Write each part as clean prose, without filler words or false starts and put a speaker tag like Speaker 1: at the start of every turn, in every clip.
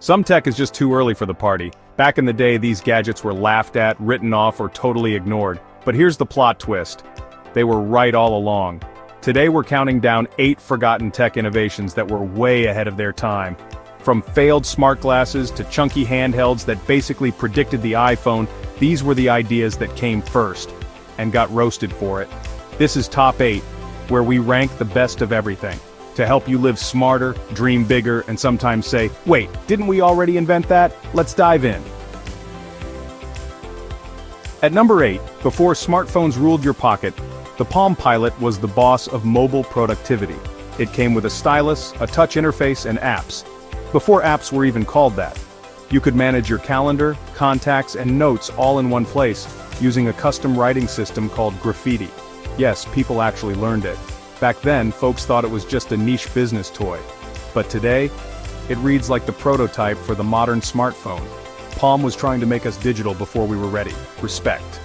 Speaker 1: Some tech is just too early for the party. Back in the day, these gadgets were laughed at, written off, or totally ignored. But here's the plot twist. They were right all along. Today we're counting down 8 forgotten tech innovations that were way ahead of their time. From failed smart glasses to chunky handhelds that basically predicted the iPhone, these were the ideas that came first, and got roasted for it. This is Top 8, where we rank the best of everything, to help you live smarter, dream bigger, and sometimes say, wait, didn't we already invent that? Let's dive in. At number 8, before smartphones ruled your pocket, the Palm Pilot was the boss of mobile productivity. It came with a stylus, a touch interface, and apps. Before apps were even called that. You could manage your calendar, contacts, and notes all in one place, using a custom writing system called Graffiti. Yes, people actually learned it. Back then, folks thought it was just a niche business toy. But today, it reads like the prototype for the modern smartphone. Palm was trying to make us digital before we were ready. Respect.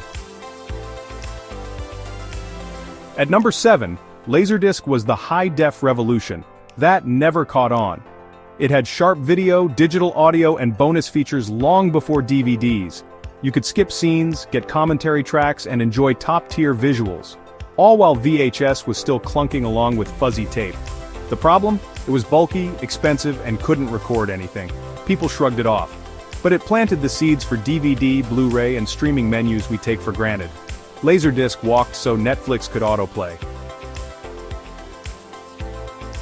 Speaker 1: At number 7, Laserdisc was the high-def revolution. That never caught on. It had sharp video, digital audio, and bonus features long before DVDs. You could skip scenes, get commentary tracks, and enjoy top-tier visuals. All while VHS was still clunking along with fuzzy tape. The problem? It was bulky, expensive, and couldn't record anything. People shrugged it off. But it planted the seeds for DVD, Blu-ray, and streaming menus we take for granted. Laserdisc walked so Netflix could autoplay.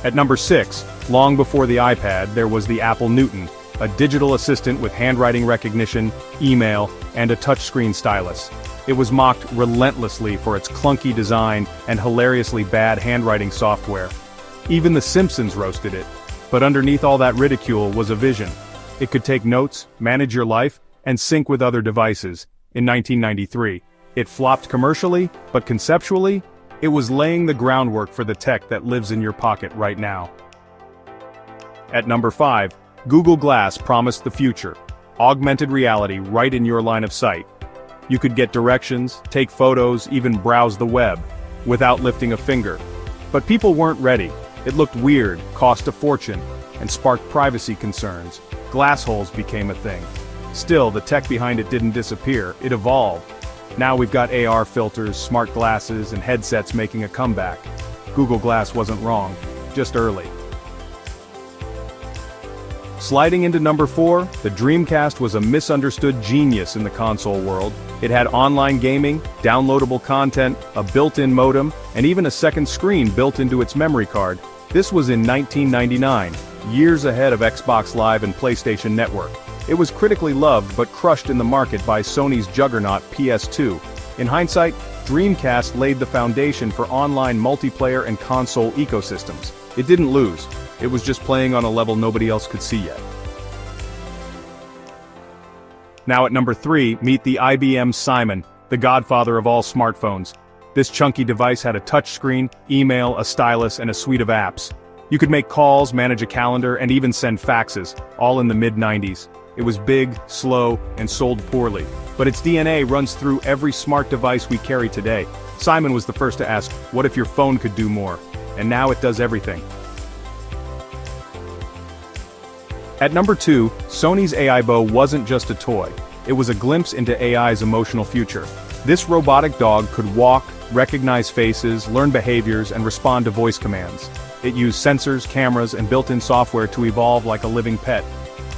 Speaker 1: At number 6, long before the iPad, there was the Apple Newton, a digital assistant with handwriting recognition, email, and a touchscreen stylus. It was mocked relentlessly for its clunky design and hilariously bad handwriting software. Even The Simpsons roasted it. But underneath all that ridicule was a vision. It could take notes, manage your life, and sync with other devices. In 1993, it flopped commercially, but conceptually, it was laying the groundwork for the tech that lives in your pocket right now. At number 5, Google Glass promised the future. Augmented reality right in your line of sight. You could get directions, take photos, even browse the web, without lifting a finger. But people weren't ready. It looked weird, cost a fortune, and sparked privacy concerns. Glass holes became a thing. Still, the tech behind it didn't disappear, it evolved. Now we've got AR filters, smart glasses, and headsets making a comeback. Google Glass wasn't wrong, just early. Sliding into number 4, the Dreamcast was a misunderstood genius in the console world. It had online gaming, downloadable content, a built-in modem, and even a second screen built into its memory card. This was in 1999, years ahead of Xbox Live and PlayStation Network. It was critically loved but crushed in the market by Sony's juggernaut PS2. In hindsight, Dreamcast laid the foundation for online multiplayer and console ecosystems. It didn't lose. It was just playing on a level nobody else could see yet. Now at number 3, meet the IBM Simon, the godfather of all smartphones. This chunky device had a touchscreen, email, a stylus, and a suite of apps. You could make calls, manage a calendar, and even send faxes, all in the mid-90s. It was big, slow, and sold poorly. But its DNA runs through every smart device we carry today. Simon was the first to ask, what if your phone could do more? And now it does everything. At number 2, Sony's AIBO wasn't just a toy. It was a glimpse into AI's emotional future. This robotic dog could walk, recognize faces, learn behaviors, and respond to voice commands. It used sensors, cameras, and built-in software to evolve like a living pet.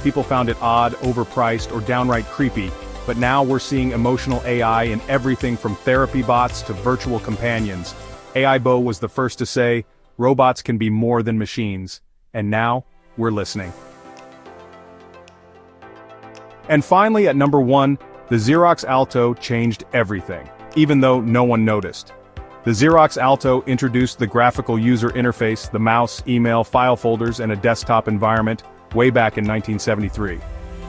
Speaker 1: People found it odd, overpriced, or downright creepy, but now we're seeing emotional AI in everything from therapy bots to virtual companions. AIBO was the first to say, robots can be more than machines. And now, we're listening. And finally, at number 1, the Xerox Alto changed everything, even though no one noticed. The Xerox Alto introduced the graphical user interface, the mouse, email, file folders, and a desktop environment, way back in 1973.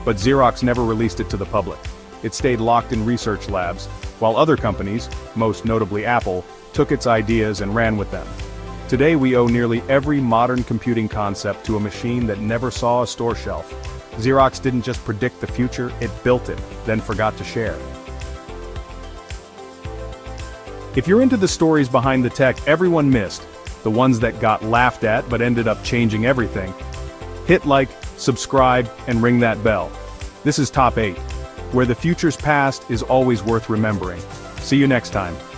Speaker 1: But Xerox never released it to the public. It stayed locked in research labs, while other companies, most notably Apple, took its ideas and ran with them. Today we owe nearly every modern computing concept to a machine that never saw a store shelf. Xerox didn't just predict the future, it built it, then forgot to share. If you're into the stories behind the tech everyone missed, the ones that got laughed at but ended up changing everything, hit like, subscribe, and ring that bell. This is Top 8, where the future's past is always worth remembering. See you next time.